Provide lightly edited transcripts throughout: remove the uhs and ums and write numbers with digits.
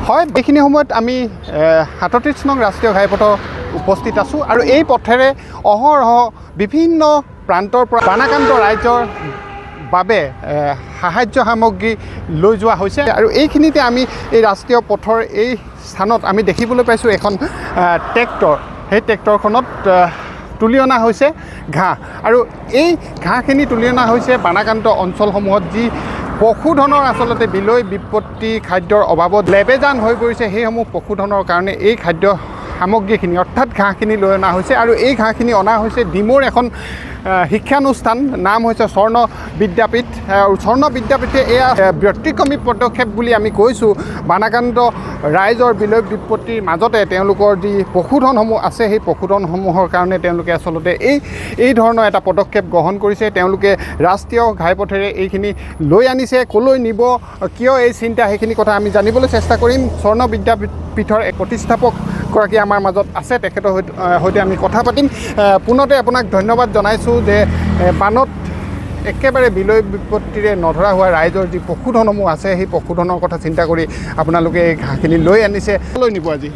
হয়, এইখিনি সময়ত আমি ৩৭ নং ৰাষ্ট্ৰীয় ঘাইপথত উপস্থিত আছোঁ আৰু এই পথেৰে অহৰহ বিভিন্ন প্ৰান্তৰ পৰা বানাক্ৰান্ত ৰাইজৰ বাবে সাহায্য সামগ্ৰী লৈ যোৱা হৈছে আৰু এইখিনিতে আমি এই ৰাষ্ট্ৰীয় পথৰ এই স্থানত আমি দেখিবলৈ পাইছোঁ এখন ট্ৰেক্টৰ। সেই ট্ৰেক্টৰখনত তুলি অনা হৈছে ঘাঁহ আৰু এই ঘাঁহখিনি তুলি অনা হৈছে বানাক্ৰান্ত অঞ্চলসমূহত যি পশুধনৰ আচলতে বিলৈ বিপত্তি খাদ্যৰ অভাৱত লেবেজান হৈ পৰিছে। সেইসমূহ পশুধনৰ কাৰণে এই খাদ্য সামগ্ৰীখিনি অৰ্থাৎ ঘাঁহখিনি লৈ অনা হৈছে আৰু এই ঘাঁহখিনি অনা হৈছে ডিমৌৰ এখন শিক্ষানুষ্ঠান, নাম হৈছে স্বৰ্ণ বিদ্যাপীঠ। স্বৰ্ণ বিদ্যাপীঠে এয়া ব্যতিক্ৰমী পদক্ষেপ বুলি আমি কৈছোঁ। বানাক্ৰান্ত ৰাইজৰ বিলৈ বিপত্তিৰ মাজতে তেওঁলোকৰ যি পশুধনসমূহ আছে সেই পশুধনসমূহৰ কাৰণে তেওঁলোকে আচলতে এই ধৰণৰ এটা পদক্ষেপ গ্ৰহণ কৰিছে। তেওঁলোকে ৰাষ্ট্ৰীয় ঘাইপথেৰে এইখিনি লৈ আনিছে। ক'লৈ নিব, কিয় এই চিন্তা, সেইখিনি কথা আমি জানিবলৈ চেষ্টা কৰিম। স্বৰ্ণ বিদ্যাপীঠৰ এক প্ৰতিষ্ঠাপকগৰাকী আমাৰ মাজত আছে, তেখেতৰ সৈতে আমি কথা পাতিম। পুনতে আপোনাক ধন্যবাদ জনাইছোঁ যে বানত একেবাৰে বিলৈ বিপত্তিৰে নধৰা হোৱা ৰাইজৰ যি পশুধনসমূহ আছে সেই পশুধনৰ কথা চিন্তা কৰি আপোনালোকে এই ঘাঁহখিনি লৈ আনিছে। লৈ নিব আজি?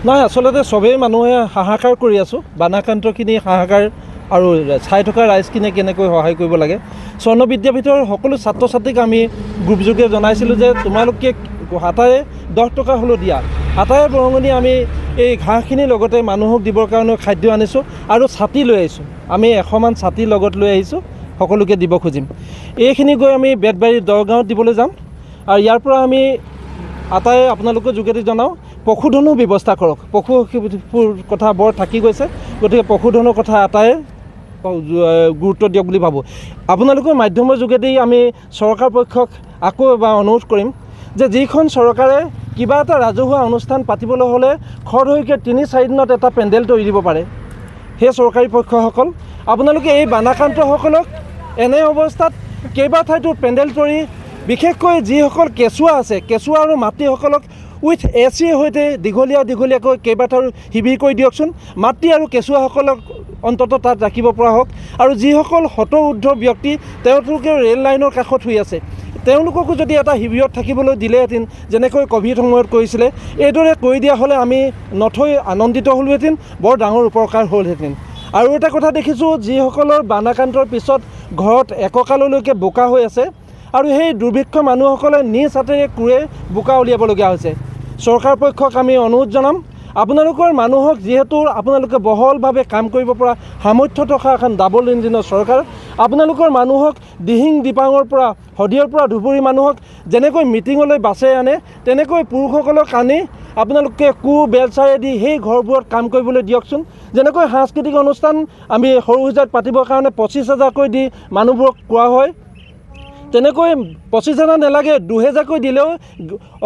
নাই, আচলতে চবেই মানুহে হাহাকাৰ কৰি আছোঁ। বানাক্ৰান্তখিনি হাহাকাৰ আৰু চাই থকা ৰাইজখিনিয়ে কেনেকৈ সহায় কৰিব লাগে। স্বৰ্ণ বিদ্যাপীঠৰ সকলো ছাত্ৰ ছাত্ৰীক আমি গ্ৰুপযোগে জনাইছিলোঁ যে তোমালোকে হাতাৰে 10 টকা হ'লেও দিয়া। হাতাৰে বৰঙণি আমি এই ঘাঁহখিনিৰ লগতে মানুহক দিবৰ কাৰণে খাদ্য আনিছোঁ আৰু ছাতি লৈ আহিছোঁ। আমি 100 মান ছাতি লগত লৈ আহিছোঁ, সকলোকে দিব খুজিম। এইখিনি গৈ আমি বেতবাৰী দৰগাঁৱত দিবলৈ যাম আৰু ইয়াৰ পৰা আমি আটাই আপোনালোকৰ যোগেদি জনাওঁ পশুধনো ব্যৱস্থা কৰক। পশুৰ কথা বৰ থাকি গৈছে, গতিকে পশুধনৰ কথা আটাই গুৰুত্ব দিয়ক বুলি ভাবোঁ। আপোনালোকৰ মাধ্যমৰ যোগেদি আমি চৰকাৰ পক্ষক আকৌ এবাৰ অনুৰোধ কৰিম যে যিখন চৰকাৰে কিবা এটা ৰাজহুৱা অনুষ্ঠান পাতিবলৈ হ'লে খৰধৰকৈ 3-4 দিনত এটা পেণ্ডেল তৰি দিব পাৰে, সেই চৰকাৰী পক্ষসকল আপোনালোকে এই বানাক্ৰান্তসকলক এনে অৱস্থাত কেইবা ঠাইতো পেণ্ডেল তৰি, বিশেষকৈ যিসকল কেঁচুৱা আছে, কেঁচুৱা আৰু মাতৃসকলক উইথ এচিৰ সৈতে দীঘলীয়াকৈ কেইবাটাও শিবিৰ কৰি দিয়কচোন। মাতৃ আৰু কেঁচুৱাসকলক অন্ততঃ তাত ৰাখিব পৰা হওক আৰু যিসকল ঊৰ্ধ্ব ব্যক্তি তেওঁলোকে ৰেল লাইনৰ কাষত শুই আছে তেওঁলোককো যদি এটা শিবিৰত থাকিবলৈ দিলেহেঁতেন, যেনেকৈ ক'ভিড সময়ত কৰিছিলে, এইদৰে কৰি দিয়া হ'লে আমি নথৈ আনন্দিত হ'লোহেঁতেন, বৰ ডাঙৰ উপকাৰ হ'লহেঁতেন। আৰু এটা কথা দেখিছোঁ, যিসকলৰ বানাক্ৰান্তৰ পিছত ঘৰত এককাললৈকে বোকা হৈ আছে আৰু সেই দুৰ্ভিক্ষ মানুহসকলে নিজ হাতেৰে কোৰে বোকা উলিয়াবলগীয়া হৈছে। চৰকাৰ পক্ষক আমি অনুৰোধ জনাম, আপোনালোকৰ মানুহক যিহেতু আপোনালোকে বহলভাৱে কাম কৰিব পৰা সামৰ্থ্য থকা এখন ডাবল ইঞ্জিনৰ চৰকাৰ, আপোনালোকৰ মানুহক দিহিং দিপাঙৰ পৰা শদিয়াৰ পৰা ধুবুৰী মানুহক যেনেকৈ মিটিঙলৈ বাছে আনে, তেনেকৈ পুৰুষসকলক আনি আপোনালোকে বেলচাৰেদি সেই ঘৰবোৰত কাম কৰিবলৈ দিয়কচোন। যেনেকৈ সাংস্কৃতিক অনুষ্ঠান আমি সৰু সজাত পাতিবৰ কাৰণে 25,000কৈ দি মানুহবোৰক কোৱা হয়, তেনেকৈ 25,000 নালাগে, 2,000কৈ দিলেও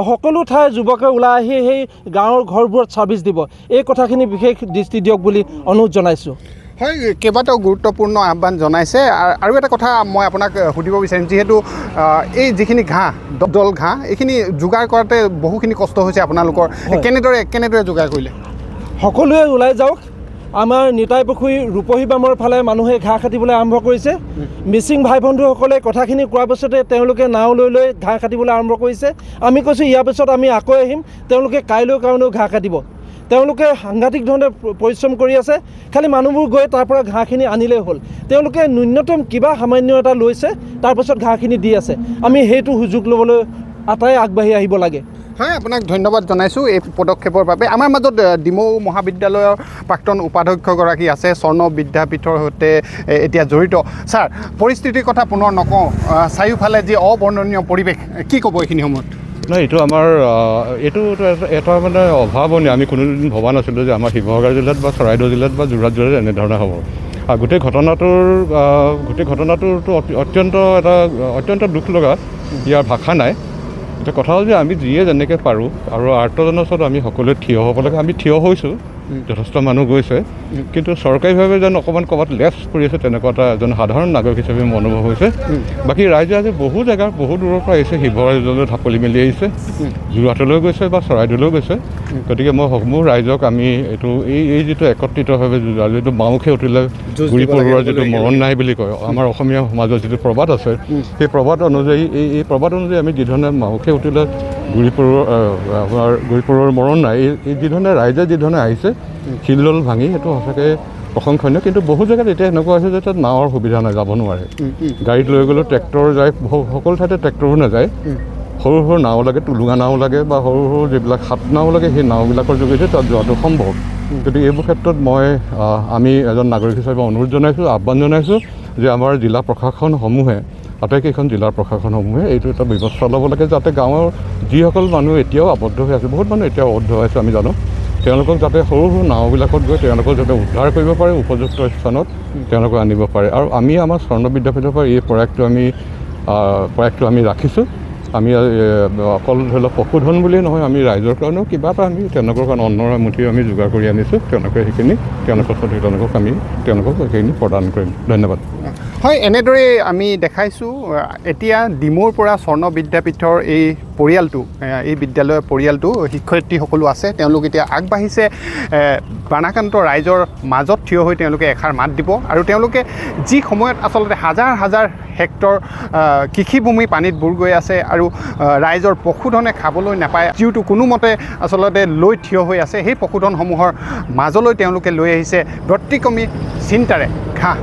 সকলো ঠাইৰ যুৱকে ওলাই আহি সেই গাঁৱৰ ঘৰবোৰত ছাৰ্ভিচ দিব। এই কথাখিনি বিশেষ দৃষ্টি দিয়ক বুলি অনুৰোধ জনাইছোঁ। হয়, কেইবাটাও গুৰুত্বপূৰ্ণ আহ্বান জনাইছে। আৰু এটা কথা মই আপোনাক সুধিব বিচাৰিম, যিহেতু এই যিখিনি ঘাঁহ, দল ঘাঁহ, এইখিনি যোগাৰ কৰাতে বহুখিনি কষ্ট হৈছে আপোনালোকৰ, কেনেদৰে যোগাৰ কৰিলে? সকলোৱে ওলাই যাওক। আমাৰ নিতাই পুখুৰী ৰূপহী বামৰ ফালে মানুহে ঘাঁহ কাটিবলৈ আৰম্ভ কৰিছে। মিচিং ভাই বন্ধুসকলে কথাখিনি কোৱাৰ পাছতে তেওঁলোকে নাও লৈ ঘাঁহ কাটিবলৈ আৰম্ভ কৰিছে। আমি কৈছোঁ ইয়াৰ পিছত আমি আকৌ আহিম, তেওঁলোকে কাইলৈৰ কাৰণেও ঘাঁহ কাটিব। তেওঁলোকে সাংঘাতিক ধৰণে পৰিশ্ৰম কৰি আছে, খালি মানুহবোৰ গৈ তাৰ পৰা ঘাঁহখিনি আনিলেই হ'ল। তেওঁলোকে ন্যূনতম কিবা সামান্য এটা লৈছে, তাৰপাছত ঘাঁহখিনি দি আছে। আমি সেইটো সুযোগ ল'বলৈ আটাই আগবাঢ়ি আহিব লাগে। হয়, আপোনাক ধন্যবাদ জনাইছোঁ এই পদক্ষেপৰ বাবে। আমাৰ মাজত ডিমৌ মহাবিদ্যালয়ৰ প্ৰাক্তন উপাধ্যক্ষগৰাকী আছে, স্বৰ্ণ বিদ্যাপীঠৰ সৈতে এতিয়া জড়িত। ছাৰ, পৰিস্থিতিৰ কথা পুনৰ নকওঁ, চাৰিওফালে যি অবৰ্ণনীয় পৰিৱেশ, কি ক'ব এইখিনি সময়ত? নাই, এইটো আমাৰ এটা মানে অভাৱনীয়। আমি কোনোদিন ভবা নাছিলোঁ যে আমাৰ শিৱসাগৰ জিলাত বা চৰাইদেউ জিলাত বা যোৰহাট জিলাত এনেধৰণে হ'ব। আৰু গোটেই ঘটনাটোৰতো অত্যন্ত দুখ লগা, ইয়াৰ ভাষা নাই। এতিয়া কথা হ'ল যে আমি যিয়ে যেনেকৈ পাৰোঁ আৰু আৰ্তজনৰ ওচৰত আমি সকলোৱে থিয় হ'ব লাগে। আমি থিয় হৈছোঁ, যথেষ্ট মানুহ গৈছে, কিন্তু চৰকাৰীভাৱে যেন অকণমান ক'ৰবাত লেছ কৰি আছে, তেনেকুৱা এটা এজন সাধাৰণ নাগৰিক হিচাপে মোৰ অনুভৱ হৈছে। বাকী ৰাইজে আজি বহু জেগাৰ বহু দূৰৰ পৰা আহিছে, শিৱসাগৰ জিলালৈ ঢাপলি মেলি আহিছে, যোৰহাটলৈ গৈছে বা চৰাইদেউলৈ গৈছে। গতিকে মই সমূহ ৰাইজক আমি এইটো এই যিটো একত্ৰিতভাৱে যিটো বাওঁখে উঠিলে গুৰি পৰুৱাৰ যিটো মৰণ নাই বুলি কয়, আমাৰ অসমীয়া সমাজৰ যিটো প্ৰবাদ আছে, সেই প্ৰবাদ অনুযায়ী এই প্ৰবাদ অনুযায়ী আমি যিধৰণে বাওঁখে উঠিলে গুৰি পৰুৱাৰ মৰণ নাই, এই যিধৰণে ৰাইজে যিধৰণে আহিছে শিলডল ভাঙি, সেইটো সঁচাকৈ প্ৰশংসনীয়। কিন্তু বহু জেগাত এতিয়া এনেকুৱা হৈছে যে তাত নাৱৰ সুবিধা নাই, যাব নোৱাৰে। গাড়ীত লৈ গ'লেও ট্ৰেক্টৰ যায়, সকলো ঠাইতে ট্ৰেক্টৰো নাযায়, সৰু সৰু নাও লাগে, টুলুঙা নাও লাগে বা সৰু সৰু যিবিলাক হাত নাও লাগে, সেই নাওবিলাকৰ যোগেদি তাত যোৱাটো সম্ভৱ। গতিকে এইবোৰ ক্ষেত্ৰত আমি এজন নাগৰিক হিচাপে অনুৰোধ জনাইছোঁ, আহ্বান জনাইছোঁ যে আমাৰ জিলা প্ৰশাসনসমূহে, আটাইকেইখন জিলাৰ প্ৰশাসনসমূহে এইটো এটা ব্যৱস্থা ল'ব লাগে, যাতে গাঁৱৰ যিসকল মানুহ এতিয়াও আবদ্ধ হৈ আছে, বহুত মানুহ এতিয়াও আবদ্ধ হৈ আছে আমি জানো, তেওঁলোকক যাতে সৰু সৰু নাওবিলাকত গৈ তেওঁলোকক যাতে উদ্ধাৰ কৰিব পাৰে, উপযুক্ত স্থানত তেওঁলোকক আনিব পাৰে। আৰু আমি আমাৰ স্বৰ্ণ বিদ্যাপীঠৰ পৰা এই প্ৰয়াসটো আমি ৰাখিছোঁ। আমি অকল ধৰি লওক পশুধন বুলিয়েই নহয়, আমি ৰাইজৰ কাৰণেও কিবা এটা আমি তেওঁলোকৰ কাৰণে অন্নৰ এমুঠি আমি যোগাৰ কৰি আনিছোঁ। তেওঁলোকক সেইখিনি তেওঁলোকক সেইখিনি প্ৰদান কৰিম। ধন্যবাদ। হয়, এনেদৰে আমি দেখাইছোঁ এতিয়া ডিমৌৰ পৰা স্বৰ্ণ বিদ্যাপীঠৰ এই পৰিয়ালটো, এই বিদ্যালয়ৰ পৰিয়ালটো, শিক্ষয়িত্ৰীসকলো আছে, তেওঁলোক এতিয়া আগবাঢ়িছে বানাক্ৰান্ত ৰাইজৰ মাজত থিয় হৈ তেওঁলোকে এষাৰ মাত দিব। আৰু তেওঁলোকে যি সময়ত আচলতে হাজাৰ হাজাৰ হেক্টৰ কৃষিভূমি পানীত বুৰ গৈ আছে আৰু ৰাইজৰ পশুধনে খাবলৈ নাপায়, যিটো কোনোমতে আচলতে লৈ থিয় হৈ আছে, সেই পশুধনসমূহৰ মাজলৈ তেওঁলোকে লৈ আহিছে ব্যতিক্ৰমী চিন্তাৰে ঘাঁহ